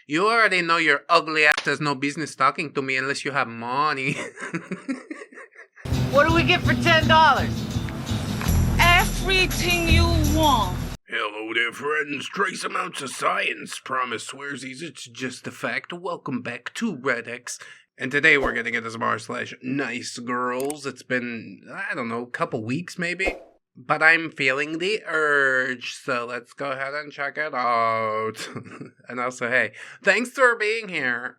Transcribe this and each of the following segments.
You already know your ugly ass has no business talking to me unless you have money. What do we get for $10? Everything you want. Hello there, friends. Trace amounts of science. Promise swearsies, it's just a fact. Welcome back to ReddX. And today we're getting into some r/NiceGirls. It's been, I don't know, a couple weeks maybe? But I'm feeling the urge, so let's go ahead and check it out. And also, hey, thanks for being here.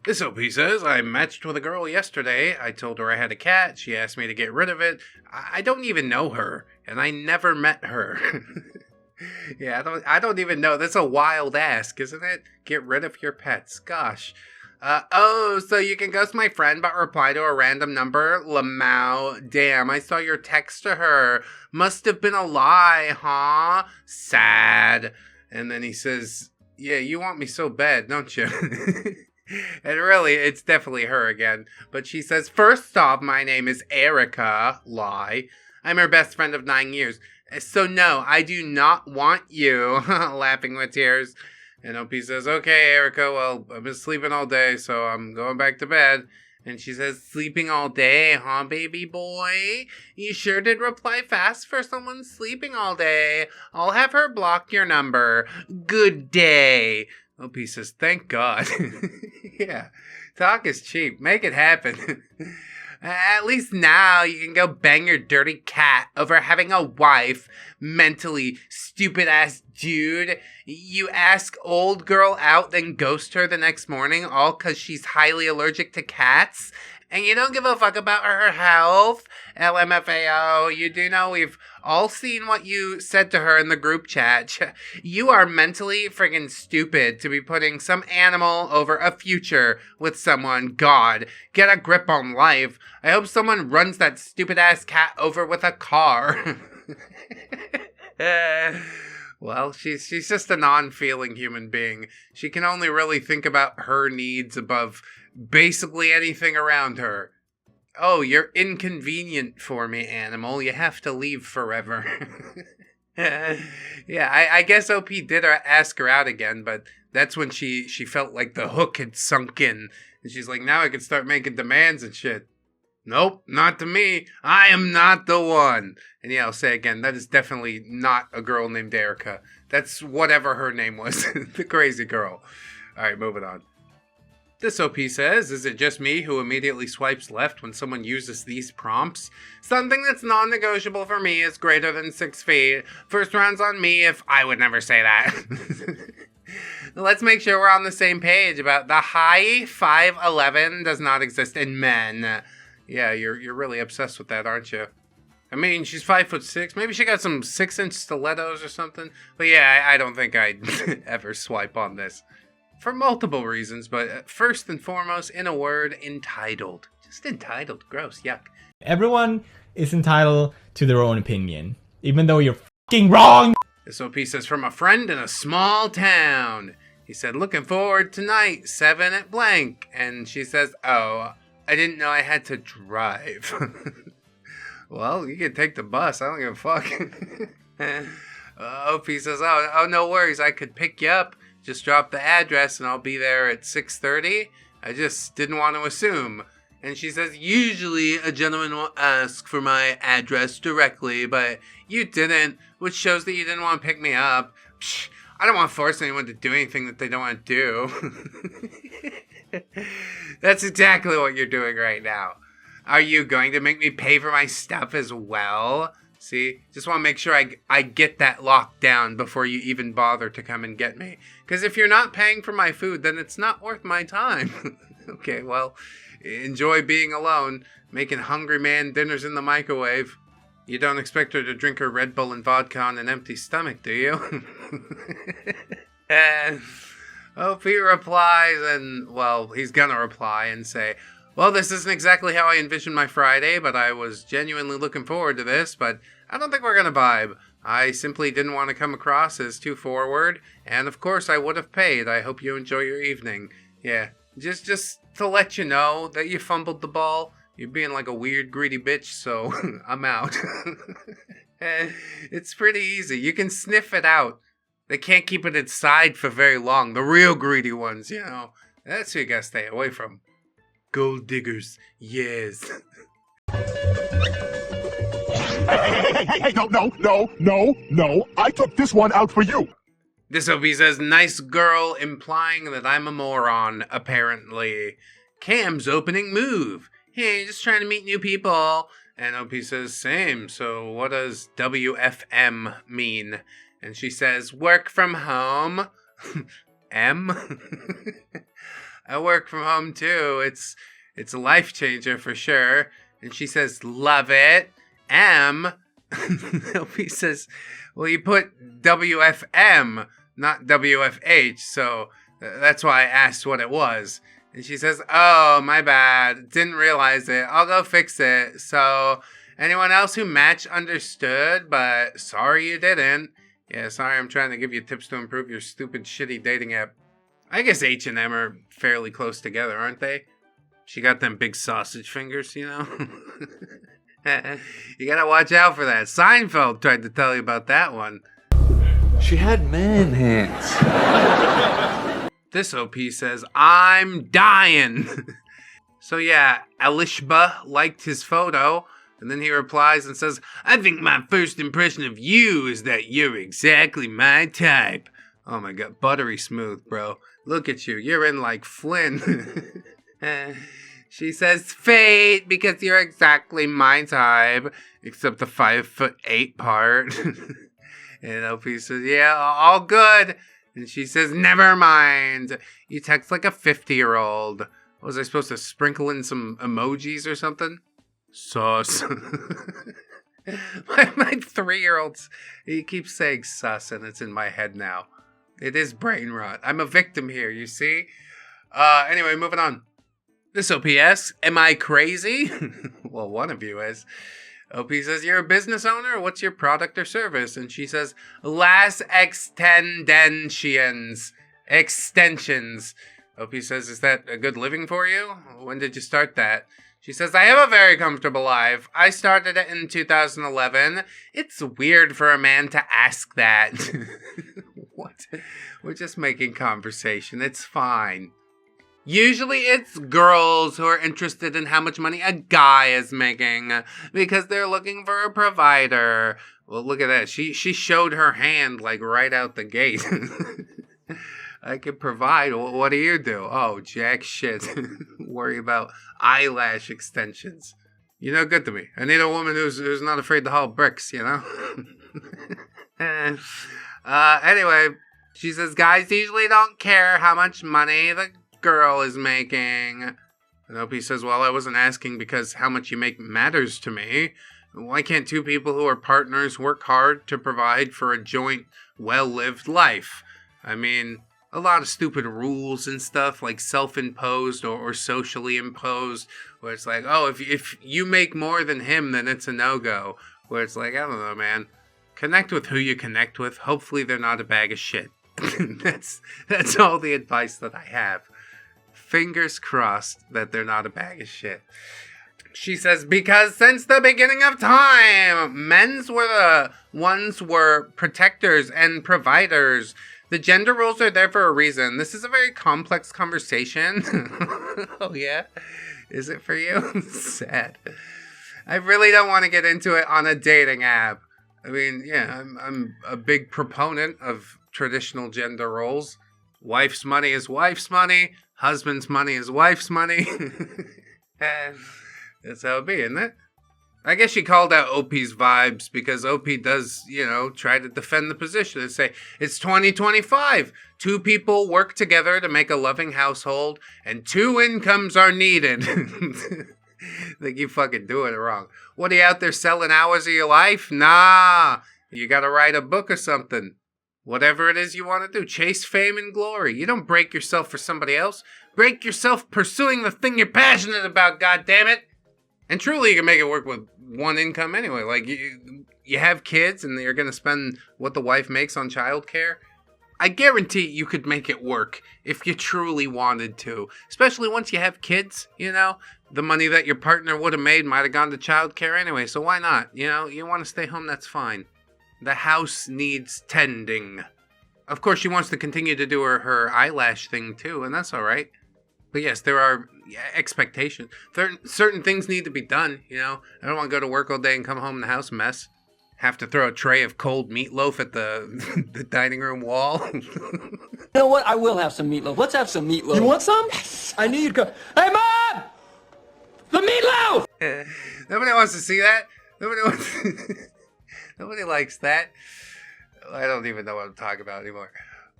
This OP says, I matched with a girl yesterday. I told her I had a cat. She asked me to get rid of it. I don't even know her, and I never met her. Yeah, I don't even know. That's a wild ask, isn't it? Get rid of your pets. Gosh. So you can ghost my friend but reply to a random number? Lamau. Damn, I saw your text to her. Must have been a lie, huh? Sad. And then he says, yeah, you want me so bad, don't you? And really, it's definitely her again. But she says, first off, my name is Erica. Lie. I'm her best friend of 9 years. So no, I do not want you. Laughing with tears. And OP says, okay, Erica, well, I've been sleeping all day, so I'm going back to bed. And she says, sleeping all day, huh, baby boy? You sure did reply fast for someone sleeping all day. I'll have her block your number. Good day. OP says, thank God. Yeah, talk is cheap. Make it happen. At least now you can go bang your dirty cat over having a wife. Mentally stupid ass dude. You ask old girl out, then ghost her the next morning, all cause she's highly allergic to cats. And you don't give a fuck about her health. LMFAO, you do know we've all seen what you said to her in the group chat. You are mentally friggin' stupid to be putting some animal over a future with someone. God, get a grip on life. I hope someone runs that stupid ass cat over with a car. Well, she's just a non-feeling human being. She can only really think about her needs above basically anything around her. Oh, you're inconvenient for me, animal. You have to leave forever. Yeah, I guess OP did ask her out again, but that's when she felt like the hook had sunk in. And she's like, now I can start making demands and shit. Nope, not to me. I am not the one. And yeah, I'll say again, that is definitely not a girl named Erica. That's whatever her name was. The crazy girl. Alright, moving on. This OP says, is it just me who immediately swipes left when someone uses these prompts? Something that's non-negotiable for me is greater than 6 feet. First round's on me if I would never say that. Let's make sure we're on the same page about the high 5'11" does not exist in men. Yeah, you're really obsessed with that, aren't you? I mean, she's 5'6". Maybe she got some 6-inch stilettos or something. But yeah, I don't think I'd ever swipe on this. For multiple reasons, but first and foremost, in a word, entitled. Just entitled. Gross. Yuck. Everyone is entitled to their own opinion, even though you're fucking wrong. This OP says, from a friend in a small town. He said, looking forward tonight, 7 at blank. And she says, oh, I didn't know I had to drive. Well, you can take the bus. I don't give a fuck. OP says, oh, no worries. I could pick you up. Just drop the address and I'll be there at 6:30. I just didn't want to assume. And she says, usually a gentleman will ask for my address directly, but you didn't, which shows that you didn't want to pick me up. Psh, I don't want to force anyone to do anything that they don't want to do. That's exactly what you're doing right now. Are you going to make me pay for my stuff as well? See, just want to make sure I get that locked down before you even bother to come and get me. Because if you're not paying for my food, then it's not worth my time. Okay, well, enjoy being alone, making hungry man dinners in the microwave. You don't expect her to drink her Red Bull and vodka on an empty stomach, do you? And OP replies, and, well, he's gonna reply and say, well, this isn't exactly how I envisioned my Friday, but I was genuinely looking forward to this, but I don't think we're gonna vibe. I simply didn't want to come across as too forward, and of course I would have paid. I hope you enjoy your evening. Yeah, just to let you know that you fumbled the ball. You're being like a weird, greedy bitch, so I'm out. It's pretty easy. You can sniff it out. They can't keep it inside for very long. The real greedy ones, you know. That's who you gotta stay away from. Gold diggers, yes. Hey, no. I took this one out for you. This OP says, nice girl, implying that I'm a moron, apparently. Cam's opening move. Hey, just trying to meet new people. And OP says, same. So what does WFM mean? And she says, work from home. M? I work from home too. It's a life changer for sure. And she says, love it. M. OP says, well, you put WFM, not WFH, so that's why I asked what it was. And she says, oh, my bad. Didn't realize it. I'll go fix it. So, anyone else who match understood, but sorry you didn't. Yeah, sorry, I'm trying to give you tips to improve your stupid, shitty dating app. I guess H and M are fairly close together, aren't they? She got them big sausage fingers, you know? You gotta watch out for that. Seinfeld tried to tell you about that one. She had man hands. This OP says, I'm dying. So yeah, Alishba liked his photo, and then he replies and says, I think my first impression of you is that you're exactly my type. Oh my god, buttery smooth, bro. Look at you, you're in like Flynn. She says, fate, because you're exactly my type, except the 5'8" part. And OP says, yeah, all good. And she says, never mind. You text like a 50-year-old. Was I supposed to sprinkle in some emojis or something? Sus. my 3-year-old's, he keeps saying sus, and it's in my head now. It is brain rot. I'm a victim here, you see? Anyway, moving on. This OP asks, am I crazy? Well, one of you is. OP says, you're a business owner? What's your product or service? And she says, Las Extensions. Extensions. OP says, is that a good living for you? When did you start that? She says, I have a very comfortable life. I started it in 2011. It's weird for a man to ask that. What? We're just making conversation. It's fine. Usually it's girls who are interested in how much money a guy is making because they're looking for a provider. Well, look at that. She showed her hand like right out the gate. I can provide. What do you do? Oh, jack shit. Worry about eyelash extensions. You're no good to me. I need a woman who's not afraid to haul bricks, you know? Anyway, she says, guys usually don't care how much money the girl is making. And OP says, well, I wasn't asking because how much you make matters to me. Why can't two people who are partners work hard to provide for a joint, well-lived life? I mean, a lot of stupid rules and stuff, like self-imposed or socially imposed, where it's like, oh, if you make more than him, then it's a no-go. Where it's like, I don't know, man. Connect with who you connect with. Hopefully they're not a bag of shit. That's all the advice that I have. Fingers crossed that they're not a bag of shit. She says, because since the beginning of time, men's were the ones were protectors and providers. The gender roles are there for a reason. This is a very complex conversation. Oh yeah? Is it for you? Sad. I really don't want to get into it on a dating app. I mean, yeah, I'm a big proponent of traditional gender roles. Wife's money is wife's money. Husband's money is wife's money. And that's how it be, isn't it? I guess she called out OP's vibes because OP does, try to defend the position and say, it's 2025. 2 people work together to make a loving household and 2 incomes are needed. Think you fucking doing it wrong. What, are you out there selling hours of your life? Nah. You gotta write a book or something. Whatever it is you want to do. Chase fame and glory. You don't break yourself for somebody else. Break yourself pursuing the thing you're passionate about, goddammit. And truly, you can make it work with 1 income anyway. Like, you have kids and you're going to spend what the wife makes on childcare. I guarantee you could make it work if you truly wanted to. Especially once you have kids, The money that your partner would have made might have gone to childcare anyway. So why not? You want to stay home, that's fine. The house needs tending. Of course, she wants to continue to do her eyelash thing too, and that's all right. But yes, there are expectations. Certain things need to be done, you know. I don't want to go to work all day and come home and the house a mess. Have to throw a tray of cold meatloaf at the the dining room wall. You know what? I will have some meatloaf. Let's have some meatloaf. You want some? Yes. I knew you'd go. Hey, Mom! The meatloaf! Nobody wants to see that. Nobody likes that. I don't even know what I'm talking about anymore.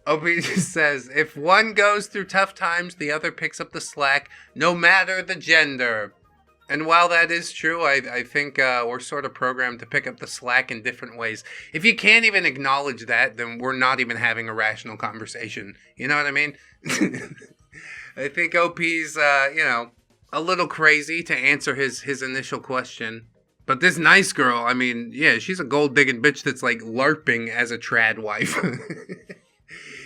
Opie just says, if one goes through tough times, the other picks up the slack, no matter the gender. And while that is true, I think we're sort of programmed to pick up the slack in different ways. If you can't even acknowledge that, then we're not even having a rational conversation. You know what I mean? I think OP's, a little crazy to answer his initial question. But this nice girl, I mean, yeah, she's a gold-digging bitch that's, like, LARPing as a trad wife.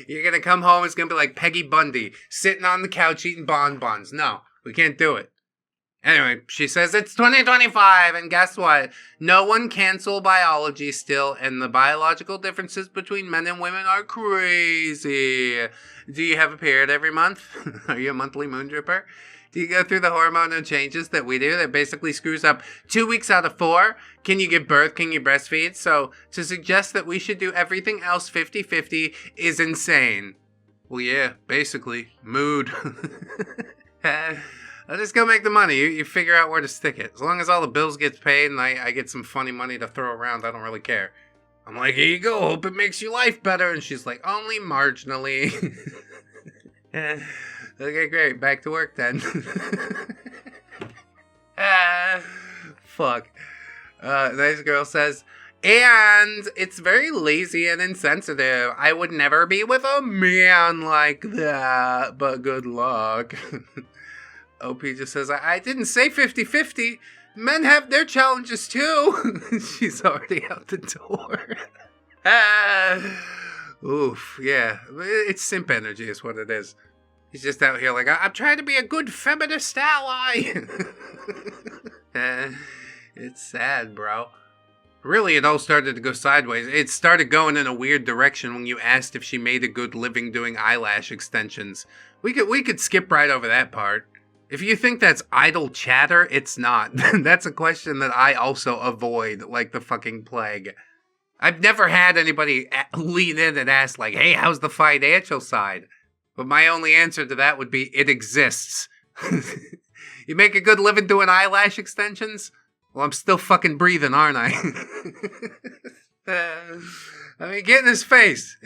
You're gonna come home, it's gonna be like Peggy Bundy, sitting on the couch eating bonbons. No, we can't do it. Anyway, she says it's 2025, and guess what? No one cancel biology still, and the biological differences between men and women are crazy. Do you have a period every month? Are you a monthly moon dripper? Do you go through the hormonal changes that we do that basically screws up 2 weeks out of 4? Can you give birth? Can you breastfeed? So to suggest that we should do everything else 50-50 is insane. Well, yeah, basically. Mood. I'll just go make the money. You figure out where to stick it. As long as all the bills gets paid and I get some funny money to throw around, I don't really care. I'm like, here you go. Hope it makes your life better. And she's like, only marginally. Okay, great. Back to work then. Fuck. Nice girl says, and it's very lazy and insensitive. I would never be with a man like that, but good luck. OP just says, I didn't say 50-50. Men have their challenges too. She's already out the door. Oof, yeah. It's simp energy is what it is. He's just out here like, I'm trying to be a good feminist ally. It's sad, bro. Really, it all started to go sideways. It started going in a weird direction when you asked if she made a good living doing eyelash extensions. We could skip right over that part. If you think that's idle chatter, it's not. That's a question that I also avoid like the fucking plague. I've never had anybody lean in and ask like, hey, how's the financial side? But my only answer to that would be, it exists. You make a good living doing eyelash extensions? Well, I'm still fucking breathing, aren't I? I mean, get in his face.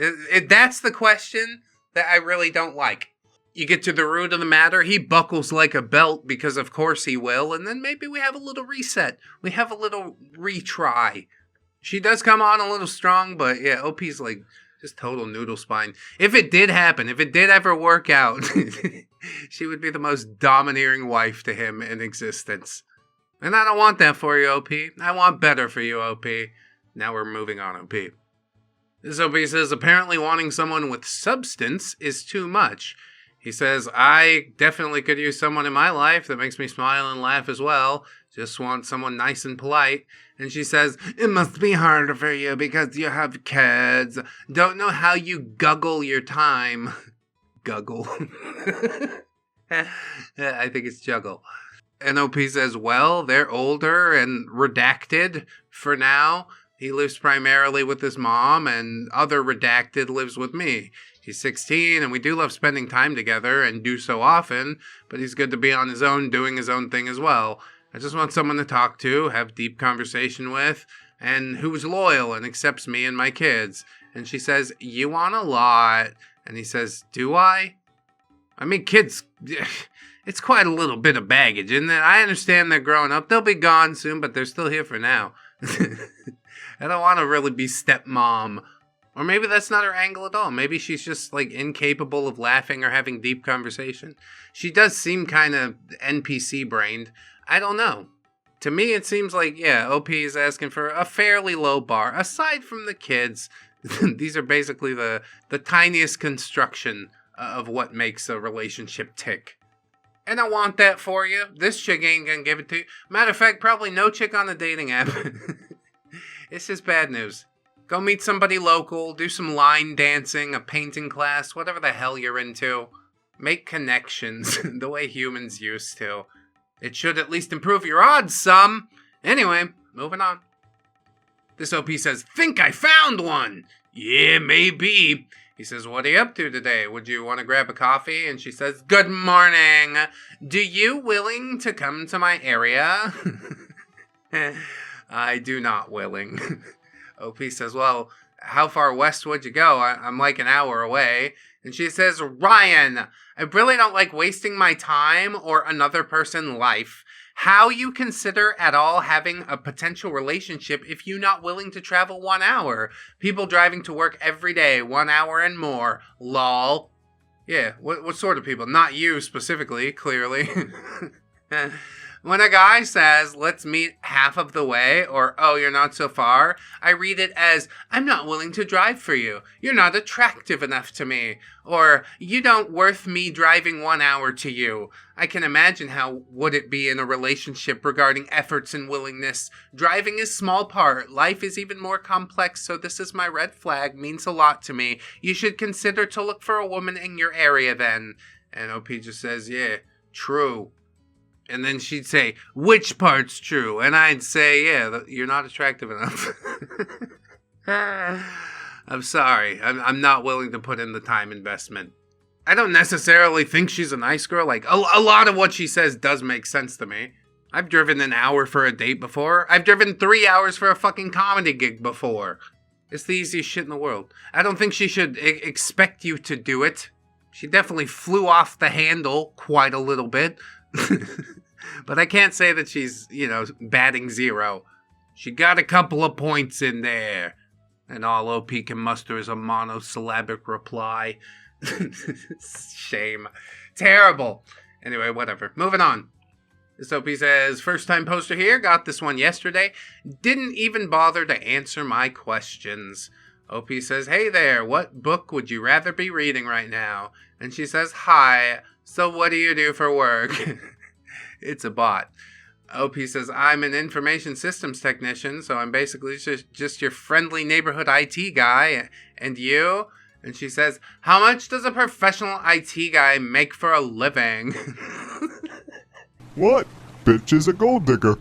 That's the question that I really don't like. You get to the root of the matter, he buckles like a belt because of course he will, and then maybe we have a little reset. We have a little retry. She does come on a little strong, but yeah, OP's like... just total noodle spine. If it did happen, if it did ever work out, she would be the most domineering wife to him in existence. And I don't want that for you, OP. I want better for you, OP. Now we're moving on, OP. This OP says, apparently wanting someone with substance is too much. He says, I definitely could use someone in my life that makes me smile and laugh as well. Just want someone nice and polite. And she says, it must be harder for you because you have kids. Don't know how you guggle your time. Guggle. I think it's juggle. And OP says, well, they're older and redacted for now. He lives primarily with his mom, and other redacted lives with me. He's 16, and we do love spending time together and do so often, but he's good to be on his own, doing his own thing as well. I just want someone to talk to, have deep conversation with, and who's loyal and accepts me and my kids. And she says, you want a lot. And he says, do I? I mean, kids, it's quite a little bit of baggage, isn't it? I understand they're growing up. They'll be gone soon, but they're still here for now. I don't want to really be stepmom. Or maybe that's not her angle at all. Maybe she's just, like, incapable of laughing or having deep conversation. She does seem kind of NPC-brained. I don't know. To me, it seems like, yeah, OP is asking for a fairly low bar. Aside from the kids, these are basically the tiniest construction of what makes a relationship tick. And I want that for you. This chick ain't gonna give it to you. Matter of fact, probably no chick on the dating app. It's just bad news. Go meet somebody local, do some line dancing, a painting class, whatever the hell you're into. Make connections the way humans used to. It should at least improve your odds some. Anyway, moving on. This OP says, think I found one. Yeah, maybe. He says, what are you up to today? Would you want to grab a coffee? And she says, good morning. Do you willing to come to my area? I do not willing. OP says, well, how far west would you go? I'm like an hour away. And she says, Ryan, I really don't like wasting my time or another person's life. How you consider at all having a potential relationship if you're not willing to travel 1 hour? People driving to work every day, 1 hour and more. Lol. Yeah, what sort of people? Not you specifically, clearly. When a guy says, let's meet half of the way, or, oh, you're not so far, I read it as, I'm not willing to drive for you. You're not attractive enough to me. Or, you don't worth me driving 1 hour to you. I can imagine how would it be in a relationship regarding efforts and willingness. Driving is small part. Life is even more complex, so this is my red flag. Means a lot to me. You should consider to look for a woman in your area then. And OP just says, yeah, true. And then she'd say, which part's true? And I'd say, yeah, you're not attractive enough. I'm sorry. I'm not willing to put in the time investment. I don't necessarily think she's a nice girl. Like, a lot of what she says does make sense to me. I've driven an hour for a date before. I've driven 3 hours for a fucking comedy gig before. It's the easiest shit in the world. I don't think she should expect you to do it. She definitely flew off the handle quite a little bit. But I can't say that she's, batting zero. She got a couple of points in there. And all OP can muster is a monosyllabic reply. Shame. Terrible. Anyway, whatever. Moving on. This OP says, first time poster here, got this one yesterday. Didn't even bother to answer my questions. OP says, hey there, what book would you rather be reading right now? And she says, hi, so what do you do for work? It's a bot. OP says, I'm an information systems technician, so I'm basically just your friendly neighborhood IT guy. And you? And she says, how much does a professional IT guy make for a living? What? Bitch is a gold digger.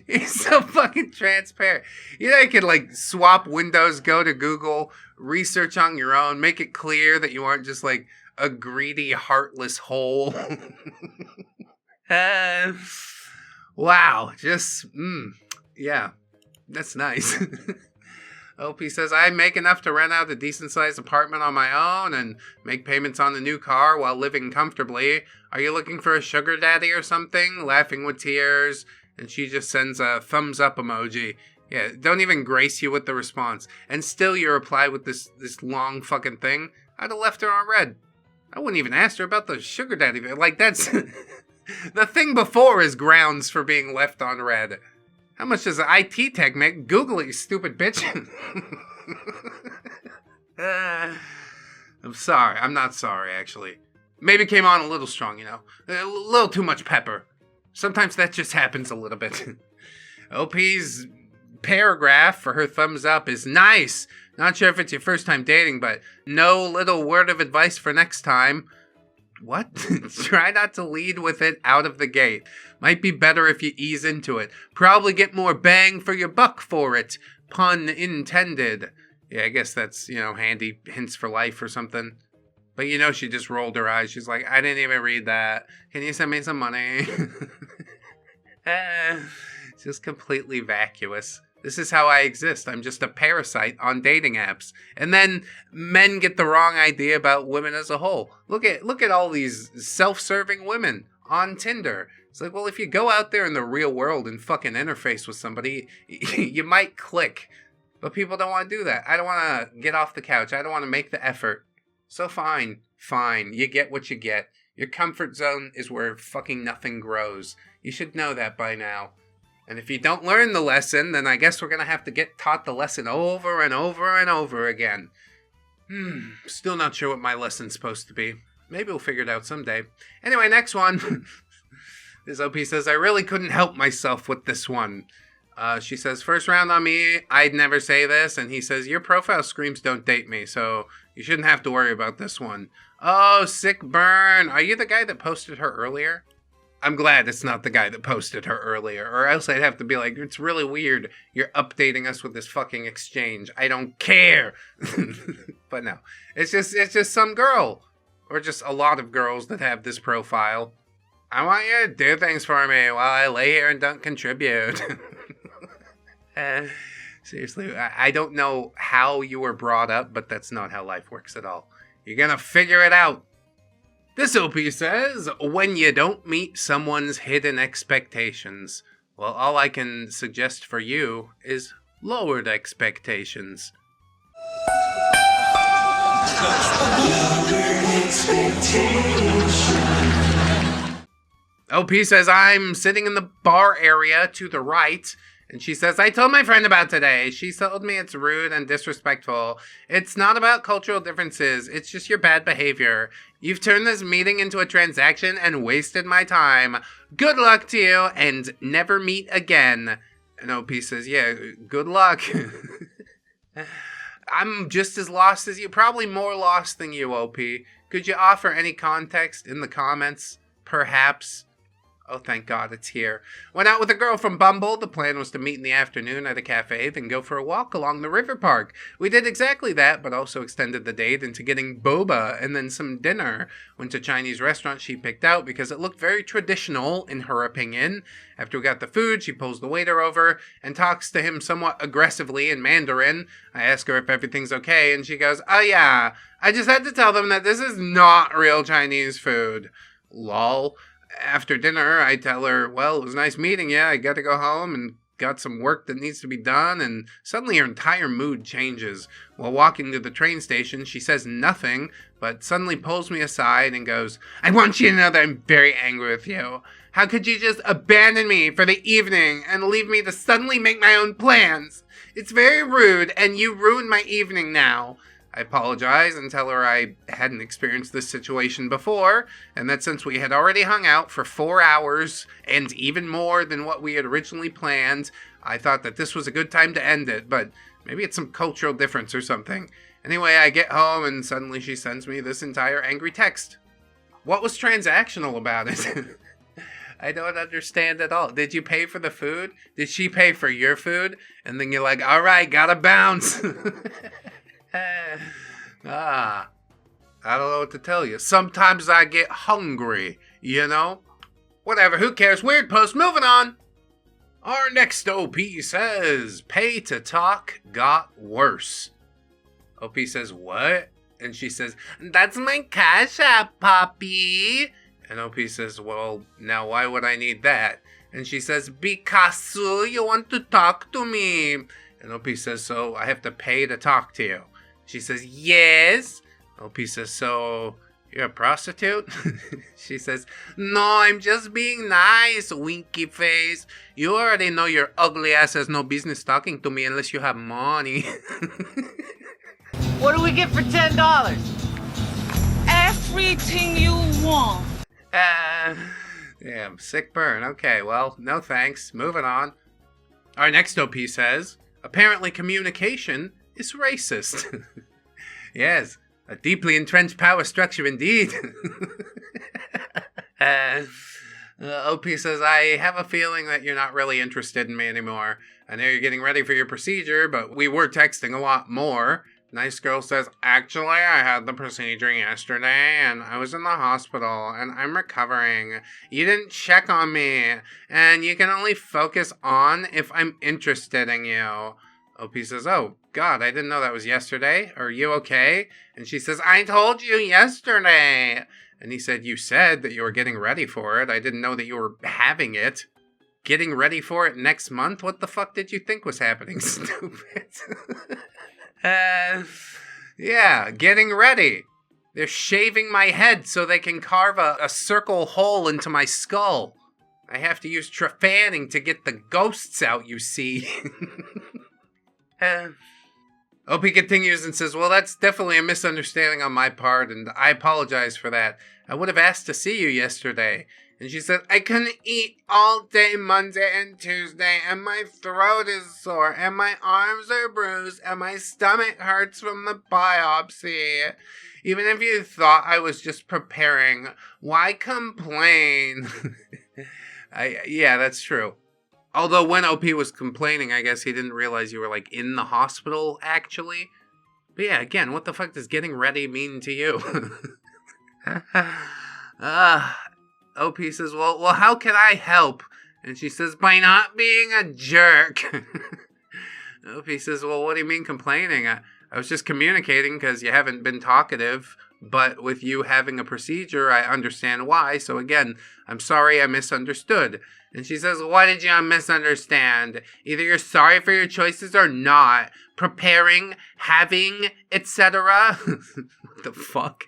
He's so fucking transparent. You can swap windows, go to Google, research on your own, make it clear that you aren't just a greedy, heartless hole. Wow, yeah, that's nice. OP says, I make enough to rent out a decent-sized apartment on my own and make payments on the new car while living comfortably. Are you looking for a sugar daddy or something? Laughing with tears. And she just sends a thumbs up emoji. Yeah, don't even grace you with the response. And still you reply with this long fucking thing. I'd have left her on red. I wouldn't even ask her about the sugar daddy. That's... The thing before is grounds for being left on red. How much does an IT tech make? Google it, you stupid bitch. I'm sorry. I'm not sorry, actually. Maybe came on a little strong, A little too much pepper. Sometimes that just happens a little bit. OP's paragraph for her thumbs up is nice. Not sure if it's your first time dating, but no little word of advice for next time. What? Try not to lead with it out of the gate. Might be better if you ease into it. Probably get more bang for your buck for it. Pun intended. Yeah, I guess that's, handy hints for life or something. But she just rolled her eyes. She's like, I didn't even read that. Can you send me some money? Just completely vacuous. This is how I exist. I'm just a parasite on dating apps. And then men get the wrong idea about women as a whole. Look at all these self-serving women on Tinder. It's like, well, if you go out there in the real world and fucking interface with somebody, you might click. But people don't want to do that. I don't want to get off the couch. I don't want to make the effort. So fine. You get what you get. Your comfort zone is where fucking nothing grows. You should know that by now. And if you don't learn the lesson, then I guess we're going to have to get taught the lesson over and over and over again. Still not sure what my lesson's supposed to be. Maybe we'll figure it out someday. Anyway, next one. This OP says, I really couldn't help myself with this one. She says, first round on me, I'd never say this. And he says, your profile screams don't date me, so you shouldn't have to worry about this one. Oh, sick burn. Are you the guy that posted her earlier? I'm glad it's not the guy that posted her earlier, or else I'd have to be like, it's really weird. You're updating us with this fucking exchange. I don't care. But no, it's just some girl, or just a lot of girls that have this profile. I want you to do things for me while I lay here and don't contribute. Seriously, I don't know how you were brought up, but that's not how life works at all. You're gonna figure it out. This OP says, when you don't meet someone's hidden expectations. Well, all I can suggest for you is lowered expectations. OP says, I'm sitting in the bar area to the right, and she says, I told my friend about today. She told me it's rude and disrespectful. It's not about cultural differences. It's just your bad behavior. You've turned this meeting into a transaction and wasted my time. Good luck to you and never meet again. And OP says, yeah, good luck. I'm just as lost as you, probably more lost than you, OP. Could you offer any context in the comments, perhaps? Oh, thank God it's here. Went out with a girl from Bumble. The plan was to meet in the afternoon at a cafe, then go for a walk along the river park. We did exactly that, but also extended the date into getting boba and then some dinner. Went to a Chinese restaurant she picked out because it looked very traditional, in her opinion. After we got the food, she pulls the waiter over and talks to him somewhat aggressively in Mandarin. I ask her if everything's okay, and she goes, oh yeah, I just had to tell them that this is not real Chinese food. Lol. After dinner, I tell her, well, it was nice meeting you. I got to go home and got some work that needs to be done. And suddenly her entire mood changes. While walking to the train station, she says nothing, but suddenly pulls me aside and goes, I want you to know that I'm very angry with you. How could you just abandon me for the evening and leave me to suddenly make my own plans? It's very rude, and you ruined my evening now. I apologize and tell her I hadn't experienced this situation before, and that since we had already hung out for 4 hours, and even more than what we had originally planned, I thought that this was a good time to end it, but maybe it's some cultural difference or something. Anyway, I get home, and suddenly she sends me this entire angry text. What was transactional about it? I don't understand at all. Did you pay for the food? Did she pay for your food? And then you're like, all right, gotta bounce. I don't know what to tell you. Sometimes I get hungry, you know? Whatever, who cares? Weird post, moving on. Our next OP says, pay to talk got worse. OP says, what? And she says, that's my Cash App, Poppy. And OP says, well, now why would I need that? And she says, because you want to talk to me. And OP says, so I have to pay to talk to you. She says, yes. OP says, so you're a prostitute? She says, no, I'm just being nice, winky face. You already know your ugly ass has no business talking to me unless you have money. What do we get for $10? Everything you want. Damn, sick burn. Okay, well, no thanks. Moving on. Our next OP says, apparently communication is racist. Yes, a deeply entrenched power structure indeed. OP says, I have a feeling that you're not really interested in me anymore. I know you're getting ready for your procedure, but we were texting a lot more. Nice Girl says, actually, I had the procedure yesterday, and I was in the hospital, and I'm recovering. You didn't check on me, and you can only focus on if I'm interested in you. OP says, oh, God, I didn't know that was yesterday. Are you okay? And she says, I told you yesterday. And he said, you said that you were getting ready for it. I didn't know that you were having it. Getting ready for it next month? What the fuck did you think was happening, stupid? Yeah, getting ready. They're shaving my head so they can carve a circle hole into my skull. I have to use trefanning to get the ghosts out, you see. OP continues and says, well, that's definitely a misunderstanding on my part, and I apologize for that. I would have asked to see you yesterday. And she said, I couldn't eat all day Monday and Tuesday, and my throat is sore, and my arms are bruised, and my stomach hurts from the biopsy. Even if you thought I was just preparing, why complain? Yeah, that's true. Although when OP was complaining, I guess he didn't realize you were, like, in the hospital, actually. But yeah, again, what the fuck does getting ready mean to you? OP says, well, how can I help? And she says, by not being a jerk. OP says, well, what do you mean complaining? I was just communicating because you haven't been talkative. But with you having a procedure, I understand why. So again, I'm sorry I misunderstood. And she says, what did you misunderstand? Either you're sorry for your choices or not. Preparing, having, etc. What the fuck?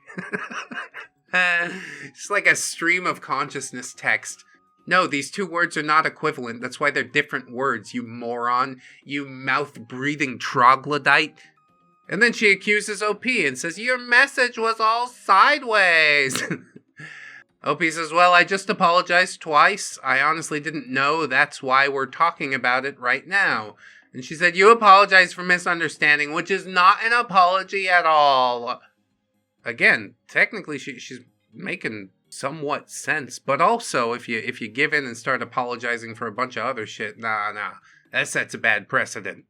It's like a stream of consciousness text. No, these two words are not equivalent. That's why they're different words, you moron. You mouth-breathing troglodyte. And then she accuses OP and says, your message was all sideways. OP says, well, I just apologized twice. I honestly didn't know that's why we're talking about it right now. And she said, you apologize for misunderstanding, which is not an apology at all. Again, technically she's making somewhat sense, but also if you give in and start apologizing for a bunch of other shit, nah, that sets a bad precedent.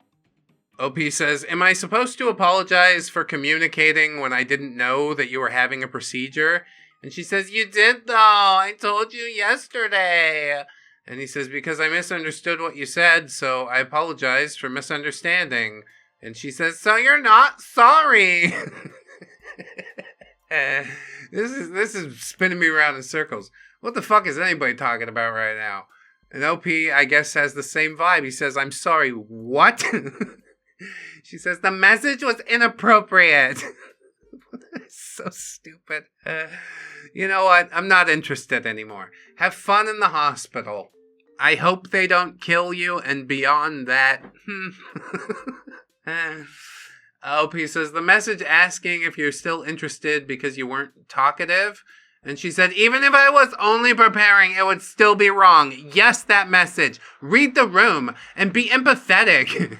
OP says, am I supposed to apologize for communicating when I didn't know that you were having a procedure? And she says, you did though, I told you yesterday. And he says, because I misunderstood what you said, so I apologize for misunderstanding. And she says, so you're not sorry. This is spinning me around in circles. What the fuck is anybody talking about right now? And OP, I guess, has the same vibe. He says, I'm sorry, what? She says, the message was inappropriate. So stupid. You know what? I'm not interested anymore. Have fun in the hospital. I hope they don't kill you, and beyond that... OP says, the message asking if you're still interested because you weren't talkative. And she said, even if I was only preparing, it would still be wrong. Yes, that message. Read the room and be empathetic.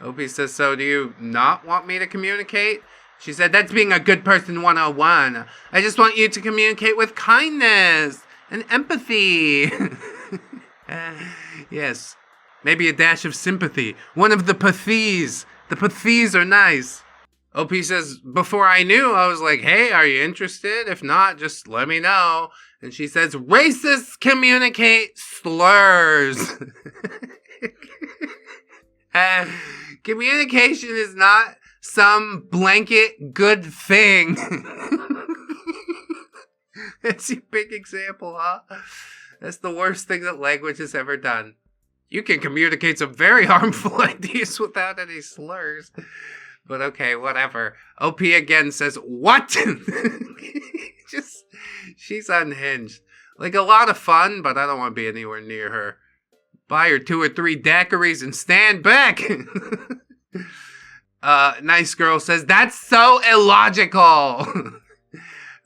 OP says, so do you not want me to communicate? She said, that's being a good person 101. I just want you to communicate with kindness and empathy. Yes, maybe a dash of sympathy. One of the pathies. The pathies are nice. OP says, before I knew, I was like, hey, are you interested? If not, just let me know. And she says, racists communicate slurs. Communication is not some blanket good thing. That's your big example, huh? That's the worst thing that language has ever done. You can communicate some very harmful ideas without any slurs. But okay, whatever. OP again says, what? She's unhinged. Like, a lot of fun, but I don't want to be anywhere near her. Buy her 2 or 3 daiquiris and stand back. Nice Girl says, that's so illogical.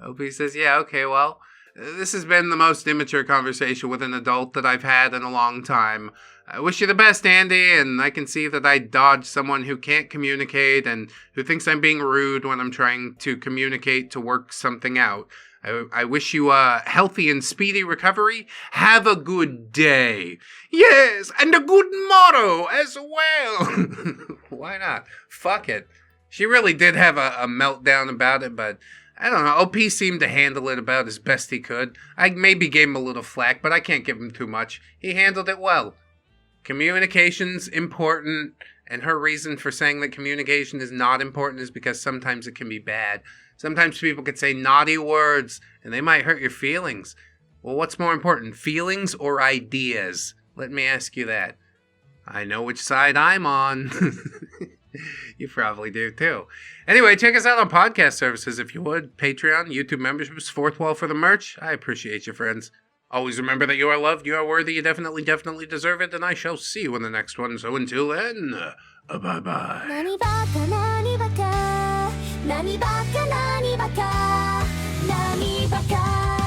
OP says, yeah, okay, well, this has been the most immature conversation with an adult that I've had in a long time. I wish you the best, Andy, and I can see that I dodged someone who can't communicate and who thinks I'm being rude when I'm trying to communicate to work something out. I wish you a healthy and speedy recovery. Have a good day. Yes, and a good motto as well. Why not? Fuck it. She really did have a meltdown about it, but I don't know. OP seemed to handle it about as best he could. I maybe gave him a little flack, but I can't give him too much. He handled it well. Communication's important, and her reason for saying that communication is not important is because sometimes it can be bad. Sometimes people could say naughty words, and they might hurt your feelings. Well, what's more important, feelings or ideas? Let me ask you that. I know which side I'm on. You probably do, too. Anyway, check us out on podcast services if you would. Patreon, YouTube memberships, Fourth Wall for the merch. I appreciate you, friends. Always remember that you are loved, you are worthy, you definitely deserve it, and I shall see you in the next one. So until then, bye-bye. 何バカ何バカ何バカ何バカ何バカ